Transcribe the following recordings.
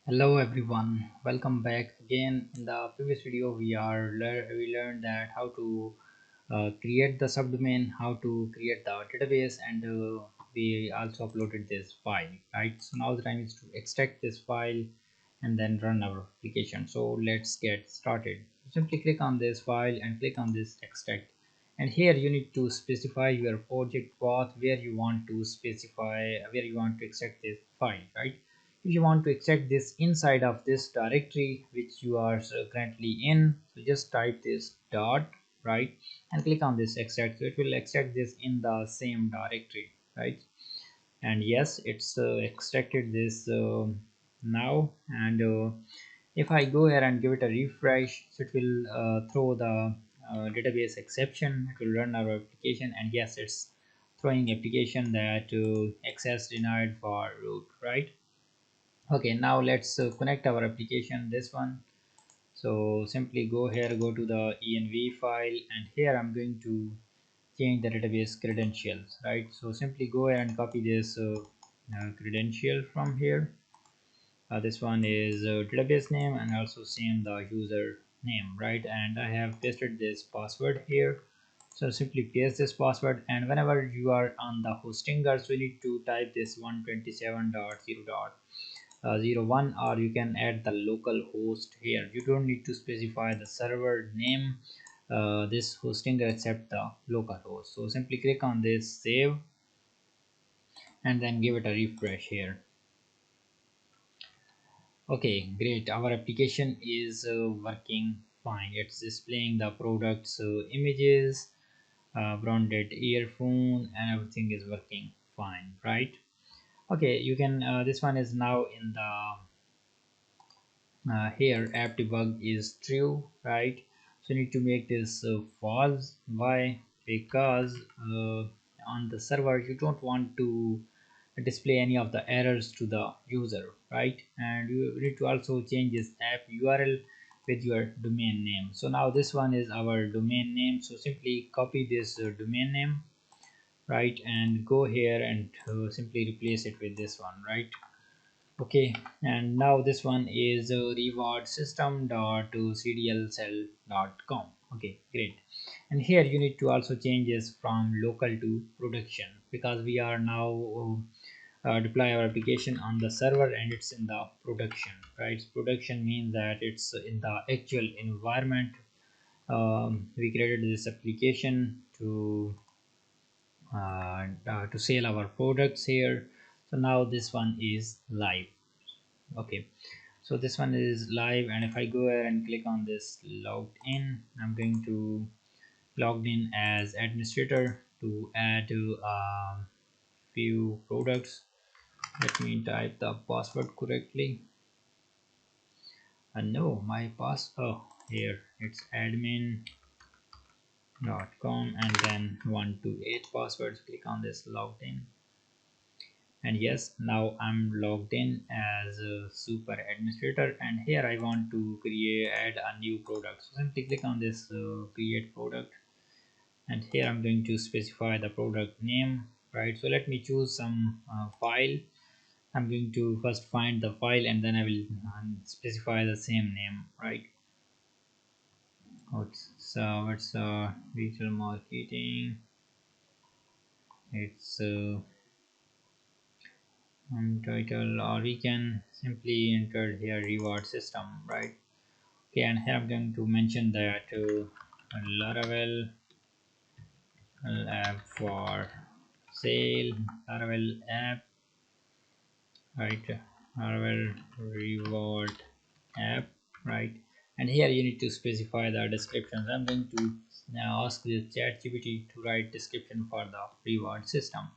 Hello everyone, welcome back again. In the previous video, we learned that how to create the subdomain, how to create the database, and we also uploaded this file. Right. So now the time is to extract this file and then run our application. So let's get started. Simply click on this file and click on this extract. And here you need to specify your project path where you want to extract this file. Right. If you want to extract this inside of this directory which you are currently in, so just type this dot, right, and click on this extract. So it will extract this in the same directory, right? And yes, it's extracted this now. And if I go here and give it a refresh, so it will throw the database exception. It will run our application, and yes, it's throwing application that access denied for root, right? Okay, now let's connect our application, this one. So simply go here, go to the env file, and here I'm going to change the database credentials, right? So simply go ahead and copy this credential from here. This one is database name, and also same the user name, right? And I have pasted this password here. So simply paste this password, and whenever you are on the hostinger, so you need to type this 127.0.01, or you can add the local host here. You don't need to specify the server name, this hosting except the local host. So simply click on this save and then give it a refresh here. Okay, great. Our application is working fine. It's displaying the products images, branded earphone, and everything is working fine, right? Okay, you can this one is now in the here app debug is true, right? So you need to make this false. Why? Because on the server you don't want to display any of the errors to the user, right? And you need to also change this app url with your domain name. So now this one is our domain name, so simply copy this domain name, right, and go here and simply replace it with this one, right? Okay, and now this one is reward system.cdlcell.com. Okay, great. And here you need to also change this from local to production, because we are now deploy our application on the server and it's in the production, right? Production means that it's in the actual environment. We created this application to sell our products here. So now this one is live. Okay, so this one is live, and if I go ahead and click on this logged in, I'm going to logged in as administrator to add few products. Let me type the password correctly. And no, my here it's admin.com and then 128 passwords. Click on this logged in, and yes, now I'm logged in as a super administrator, and here I want to add a new product. So simply click on this create product, and here I'm going to specify the product name, right? So let me choose some file. I'm going to first find the file and then I will specify the same name, right? It's digital marketing. It's title, or we can simply enter here reward system, right? Okay, and here I'm going to mention that Laravel app for sale, Laravel app, right? Laravel reward app, right? And here you need to specify the descriptions. I'm going to now ask the ChatGPT to write description for the reward system.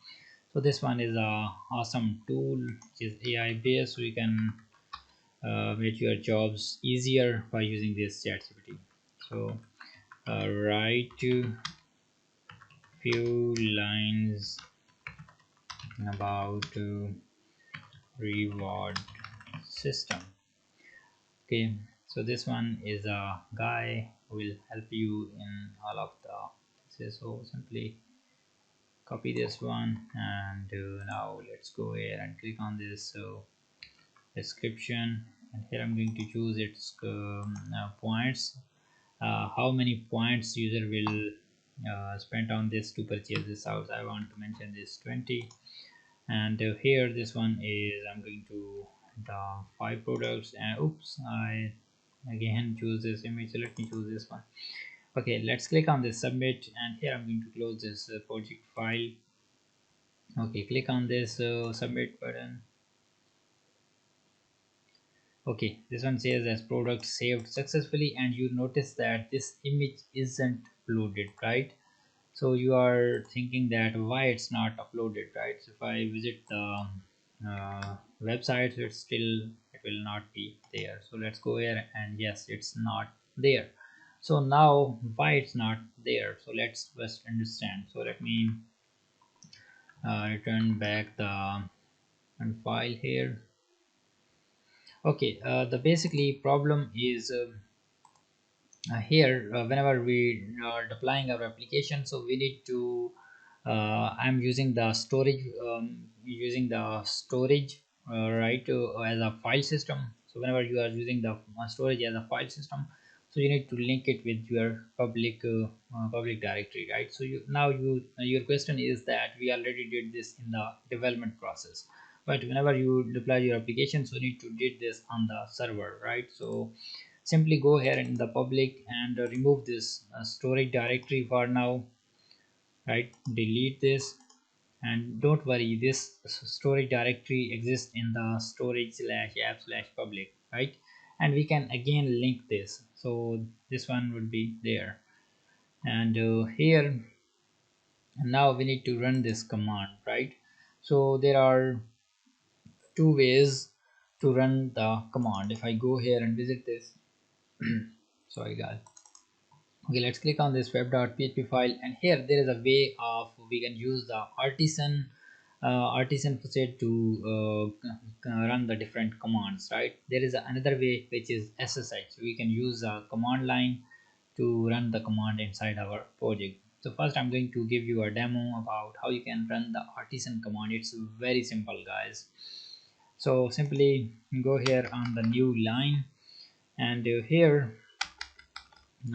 So this one is a awesome tool which is AI based, so you can make your jobs easier by using this ChatGPT. So write few lines about reward system. Okay, so this one is a guy who will help you in all of the this. So simply copy this one, and now let's go here and click on this description, and here I'm going to choose its points, how many points user will spend on this to purchase this house. I want to mention this 20, and here this one is I'm going to the 5 products, and oops, I again choose this image, so let me choose this one. Okay, let's click on this submit, and here I'm going to close this project file. Okay, click on this submit button. Okay, this one says as product saved successfully, and you notice that this image isn't uploaded, right? So you are thinking that why it's not uploaded, right? So if I visit the website, so it's still, it will not be there. So let's go here, and yes, it's not there. So now why it's not there, so let's first understand. So let me return back the file here. Okay, the basically problem is here whenever we are deploying our application, so we need to I'm using the storage, right, as a file system. So whenever you are using the storage as a file system, so you need to link it with your public directory, right? So your question is that we already did this in the development process, but whenever you deploy your application, so you need to did this on the server, right? So simply go here in the public and remove this storage directory for now, right? Delete this, and don't worry, this storage directory exists in the storage slash app slash public, right? And we can again link this, so this one would be there. And here now we need to run this command, right? So there are two ways to run the command. If I go here and visit this sorry guys. Okay, let's click on this web.php file, and here there is a way of we can use the artisan facet to run the different commands, right? There is another way which is ssh. We can use a command line to run the command inside our project. So first I'm going to give you a demo about how you can run the artisan command. It's very simple, guys. So simply go here on the new line, and here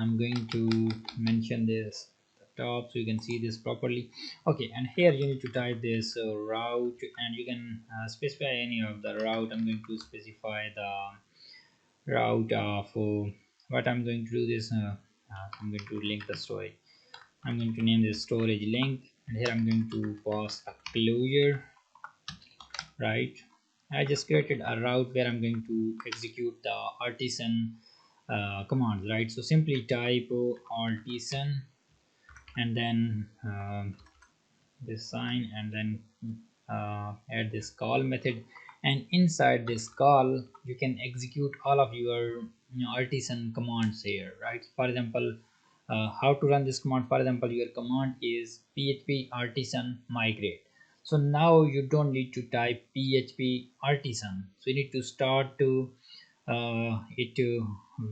I'm going to mention this at the top so you can see this properly. Okay, and here you need to type this route, and you can specify any of the route. I'm going to specify the route of what I'm going to do this. I'm going to link the storage. I'm going to name this storage link, and here I'm going to pass a closure, right? I just created a route where I'm going to execute the artisan commands, right? So simply type artisan, and then this sign, and then add this call method, and inside this call you can execute all of your artisan commands here, right? For example, how to run this command. For example, your command is php artisan migrate. So now you don't need to type php artisan, so you need to start to it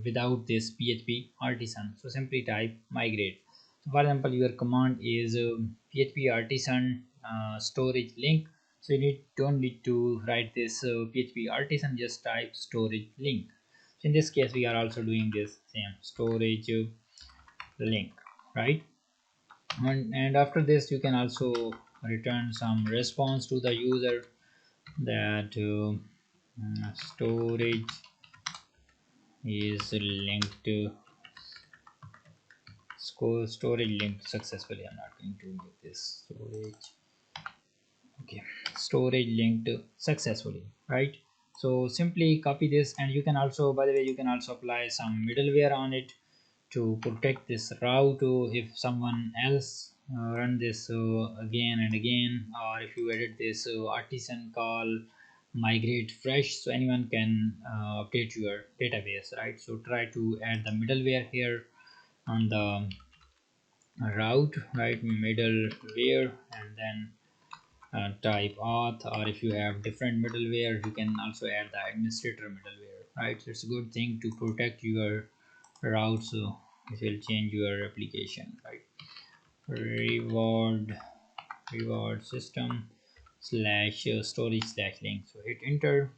without this php artisan. So simply type migrate. So for example, your command is php artisan storage link. So don't need to write this php artisan, just type storage link. So in this case we are also doing this same storage link, right? And after this you can also return some response to the user that storage is linked to storage linked successfully. I'm not going to get this storage. Okay, storage linked successfully, right? So simply copy this, and you can also, by the way, you can also apply some middleware on it to protect this route if someone else run this again and again, or if you edit this artisan call migrate fresh, so anyone can update your database, right? So try to add the middleware here on the route, right? Middleware, and then type auth, or if you have different middleware you can also add the administrator middleware, right? So it's a good thing to protect your route, so it will change your application, right? Reward system slash storage slash link. So hit enter,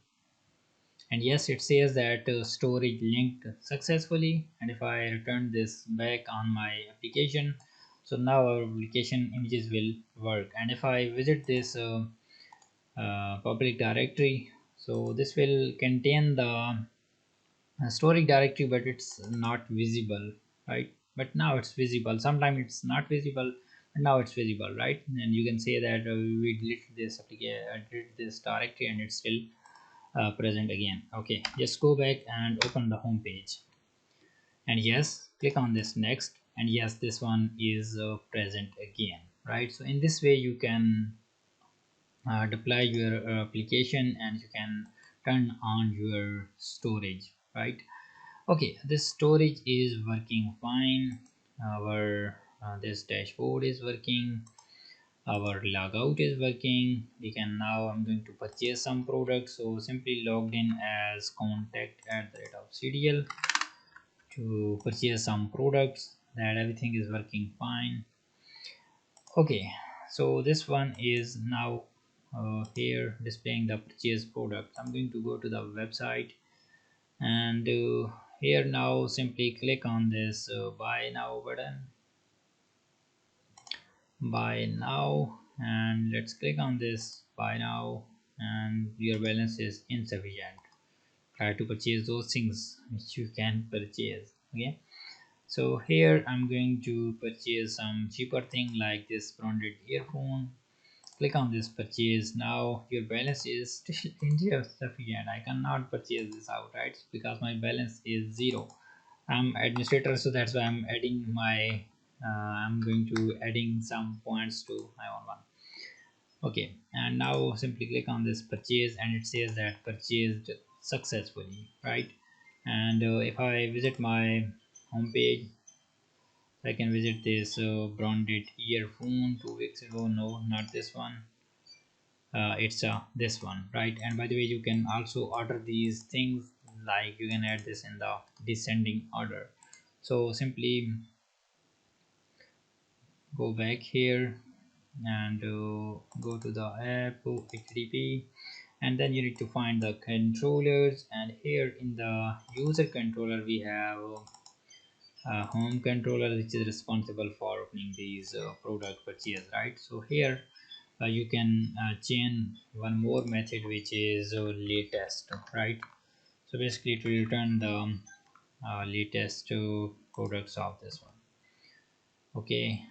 And yes, it says that storage linked successfully. And if I return this back on my application, so now our application images will work. And if I visit this public directory, so this will contain the storage directory, but it's not visible, right? But now it's visible. Sometimes it's not visible, but now it's visible, right? And you can say that we delete this application, delete this directory, and it's still present again. Okay, just go back and open the home page, and yes, click on this next, and yes, this one is present again, right? So in this way you can deploy your application, and you can turn on your storage, right? Okay, this storage is working fine. Our this dashboard is working, our logout is working. We can now, I'm going to purchase some products, so simply logged in as contact at the rate of CDL to purchase some products. That everything is working fine. Okay, so this one is now here displaying the purchase product. I'm going to go to the website, and here now simply click on this buy now button, buy now, and let's click on this buy now, and your balance is insufficient. Try to purchase those things which you can purchase. Okay, so here I'm going to purchase some cheaper thing like this branded earphone. Click on this purchase. Now your balance is still insufficient. I cannot purchase this outright because my balance is zero. I'm administrator, so that's why I'm adding my I'm going to adding some points to my own one. Okay, and now simply click on this purchase, and it says that purchased successfully, right? And if I visit my home page, I can visit this branded earphone 2 weeks ago. No, not this one. It's this one, right? And by the way, you can also order these things, like you can add this in the descending order. So simply go back here, and go to the app http, and then you need to find the controllers, and here in the user controller we have a home controller which is responsible for opening these product purchase, right? So here you can chain one more method which is latest, right? So basically to return the latest products of this one. Okay,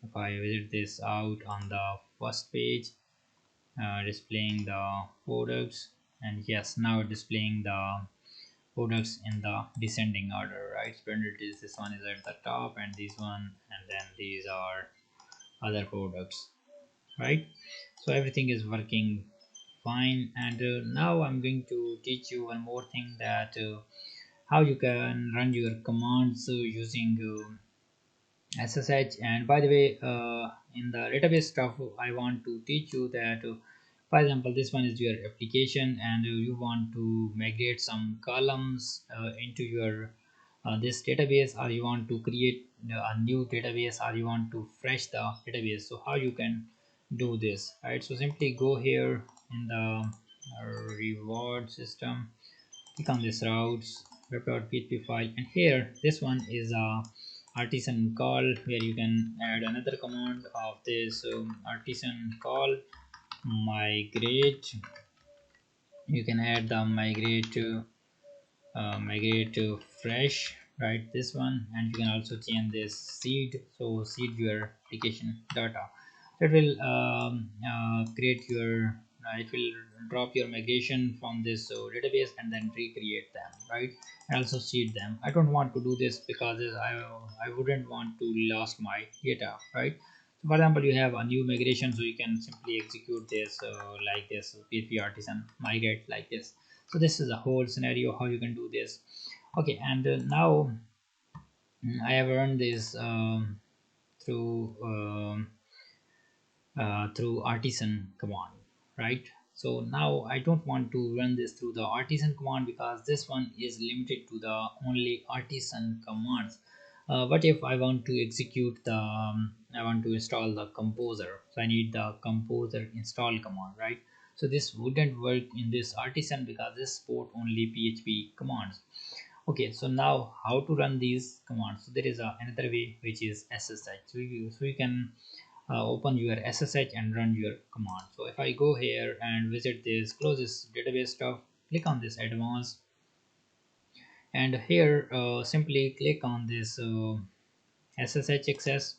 if I visit this out on the first page, displaying the products, and yes, now displaying the products in the descending order, right? Splendid is this one is at the top, and this one, and then these are other products, right? So everything is working fine. And now I'm going to teach you one more thing, that how you can run your commands using SSH. And by the way, in the database stuff, I want to teach you that for example, this one is your application, and you want to migrate some columns into your this database, or you want to create a new database, or you want to fresh the database. So how you can do this, right? So simply go here in the reward system, click on this routes web.php file, and here this one is a artisan call, where you can add another command of this artisan call migrate. You can add the migrate to fresh, right? This one, and you can also change this seed, so seed your application data. That will create your it will drop your migration from this database, and then recreate them, right? And also seed them. I don't want to do this because I wouldn't want to lose my data, right? So for example, you have a new migration, so you can simply execute this like this php artisan migrate like this. So this is a whole scenario how you can do this. Okay, and now I have run this through through artisan command, right? So now I don't want to run this through the artisan command because this one is limited to the only artisan commands. But if I want to execute the I want to install the composer, so I need the composer install command, right? So this wouldn't work in this artisan because this support only PHP commands. Okay, so now how to run these commands? So there is another way, which is SSH. So you can open your SSH and run your command. So if I go here and visit this, close this database stuff, click on this advanced, and here simply click on this SSH access.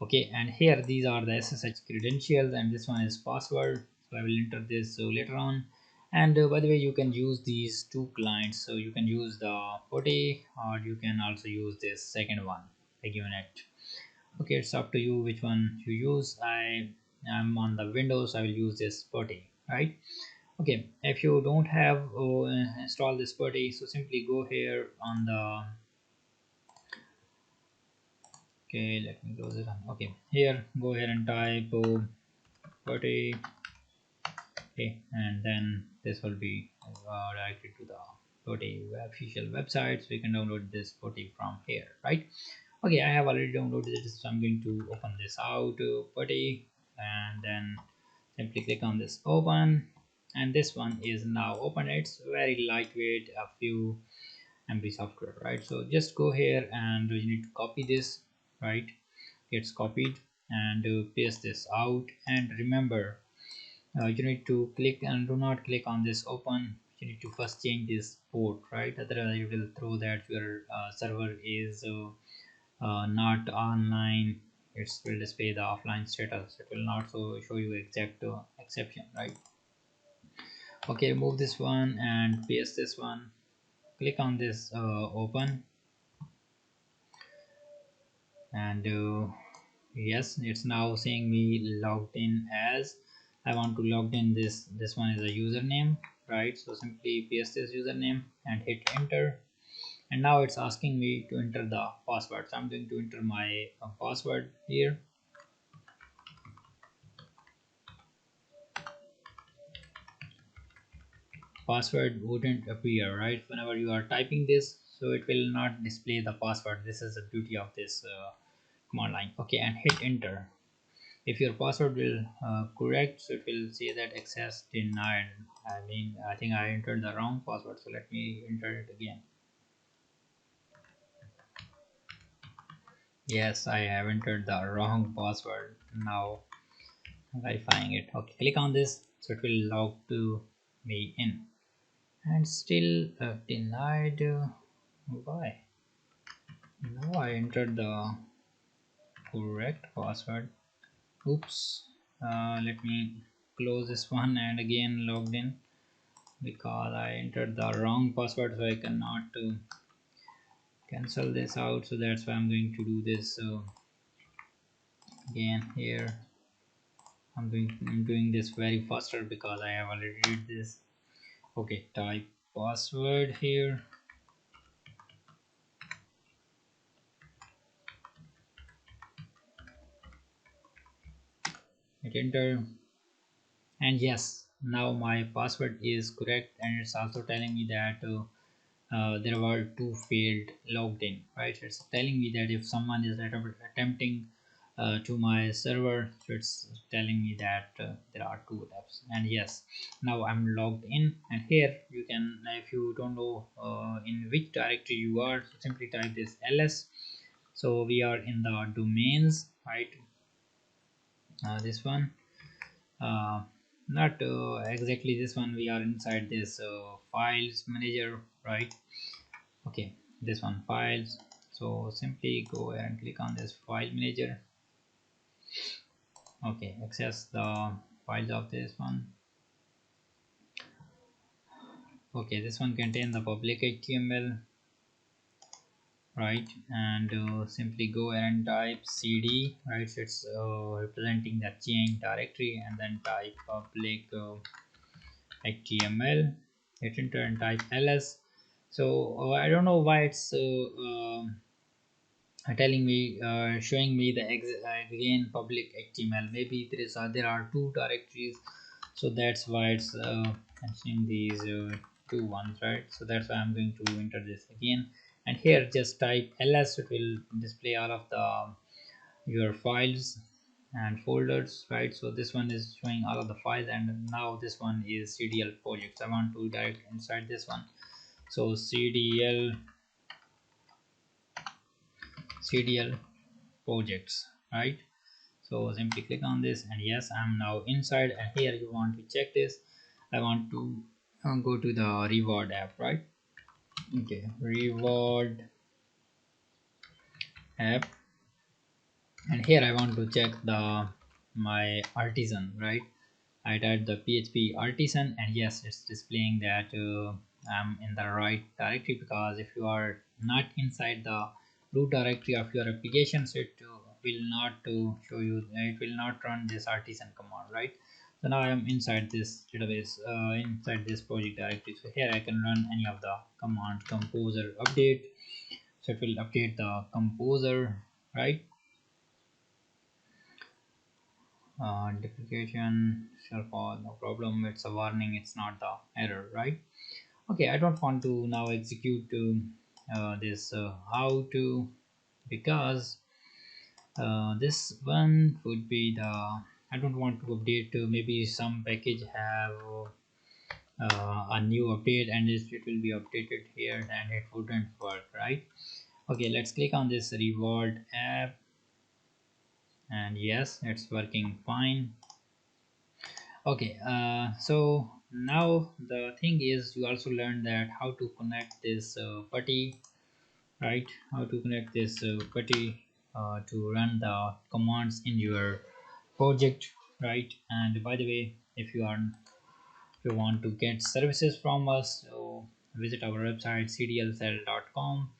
Okay, and here these are the SSH credentials, and this one is password. So I will enter this later on. And by the way, you can use these two clients. So you can use the Putty, or you can also use this second one, the unit. Okay, it's up to you which one you use. I am on the Windows, I will use this Putty, right? Okay, if you don't have install this Putty, so simply go here on the, okay, let me close it on. Okay, here go ahead and type Putty. Okay, and then this will be directed to the Putty official website, so you can download this Putty from here, right? Okay, I have already downloaded it, so I'm going to open this out, Putty, and then simply click on this open, and this one is now open. It's very lightweight, a few MB software, right? So just go here and you need to copy this, right? It's copied, and paste this out, and remember, you need to click and do not click on this open. You need to first change this port, right? Otherwise you will throw that your server is not online. It will display the offline status. It will not show you exact exception, right? Okay, remove this one and paste this one. Click on this open, and yes, it's now saying me logged in as. I want to log in this one is a username, right? So simply paste this username and hit enter, and now it's asking me to enter the password. So I'm going to enter my password here. Password wouldn't appear, right, whenever you are typing this, so it will not display the password. This is the beauty of this command line. Okay, and hit enter. If your password will correct, so it will say that access denied. I think I entered the wrong password, so let me enter it again. Yes, I have entered the wrong password. Now verifying it. Okay, click on this, so it will log to me in, and still denied. Why? Now I entered the correct password. Oops. Let me close this one and again logged in, because I entered the wrong password, so I cannot cancel this out. So that's why I'm going to do this again here. I'm doing this very faster because I have already did this. Okay, type password here, hit enter, and yes, now my password is correct, and it's also telling me that there were two failed logged in, right? It's telling me that if someone is attempting to my server, so it's telling me that there are two attempts. And yes, now I'm logged in, and here you can, if you don't know in which directory you are, so simply type this ls. So we are in the domains, right? This one, uh, not exactly this one, we are inside this files manager, right? Okay, this one, files. So simply go ahead and click on this file manager. Okay, access the files of this one. Okay, this one contain the public HTML, right? And simply go ahead and type cd, right? So it's representing the change directory, and then type public HTML, hit enter and type ls. So I don't know why it's telling me showing me the again public HTML. Maybe there are two directories, so that's why it's mentioning these two ones, right? So that's why I'm going to enter this again, and here just type ls. It will display all of the your files, and folders, right? So this one is showing all of the files, and now this one is CDL projects. I want to direct inside this one. So CDL projects, right? So simply click on this, and yes, I'm now inside. And here you want to check this. I want to go to the reward app, right? Okay, reward app, and here I want to check the my artisan, right? I typed the PHP artisan, and yes, it's displaying that I'm in the right directory, because if you are not inside the root directory of your applications, it will not show you, it will not run this artisan command, right? So now I am inside this database, inside this project directory. So here I can run any of the command composer update. So it will update the composer, right? Duplication shall fall, no problem, it's a warning, it's not the error, right? Okay, I don't want to now execute this how to, because this one would be the, I don't want to update, maybe some package have a new update, and it will be updated here and it wouldn't work, right? Okay, let's click on this reward app, and yes, it's working fine. Okay, so now the thing is, you also learned that how to connect this putty, right? How to connect this putty to run the commands in your project, right? And by the way, if you want to get services from us, so visit our website cdlcell.com,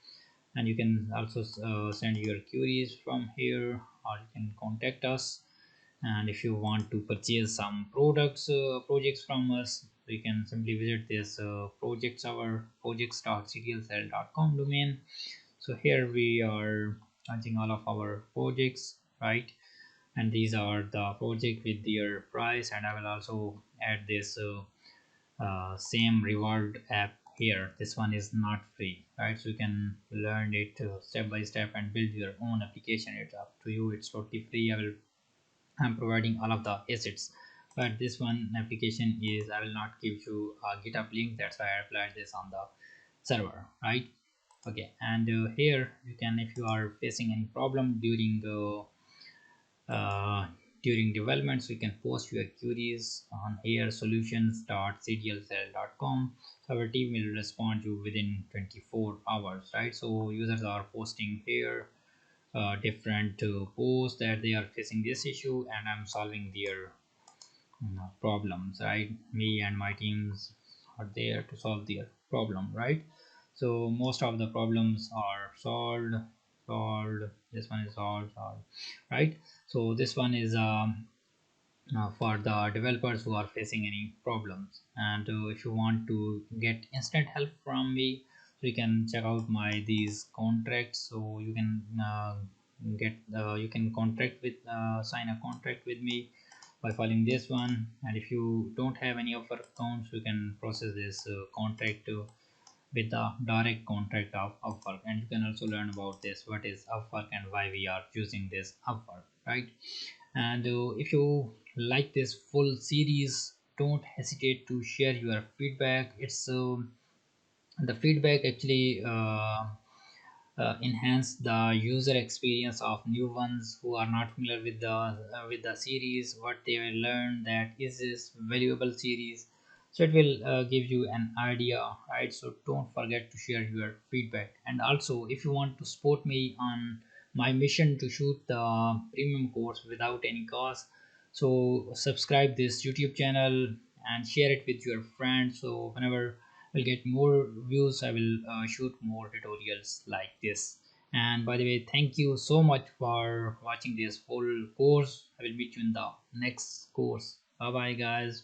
and you can also send your queries from here, or you can contact us. And if you want to purchase some projects from us, you can simply visit this projects, our projects.cdlcell.com domain. So here we are launching all of our projects, right? And these are the project with their price, and I will also add this same reward app here. This one is not free, right? So you can learn it step by step and build your own application. It's up to you, it's totally free. I'm providing all of the assets, but this one application is, I will not give you a GitHub link, that's why I applied this on the server, right? Okay, and here you can, if you are facing any problem uh, during development, so you can post your queries on here, solutions.cdlcell.com. So our team will respond to you within 24 hours, right? So users are posting here different posts that they are facing this issue, and I'm solving their problems, right? Me and my teams are there to solve their problem, right? So most of the problems are solved. This one is solved, right? So this one is for the developers who are facing any problems. And if you want to get instant help from me, so you can check out my these contracts. So you can you can contract with sign a contract with me by following this one. And if you don't have any offer accounts, you can process this contract with the direct contract of Upwork. And you can also learn about this, what is Upwork and why we are choosing this Upwork, right? And if you like this full series, don't hesitate to share your feedback. It's the feedback actually enhance the user experience of new ones who are not familiar with the series, what they will learn, that is this valuable series. So it will give you an idea, right? So don't forget to share your feedback. And also, if you want to support me on my mission to shoot the premium course without any cost, so subscribe this YouTube channel and share it with your friends. So whenever will get more views, I will shoot more tutorials like this. And by the way, thank you so much for watching this full course. I will meet you in the next course. Bye bye guys.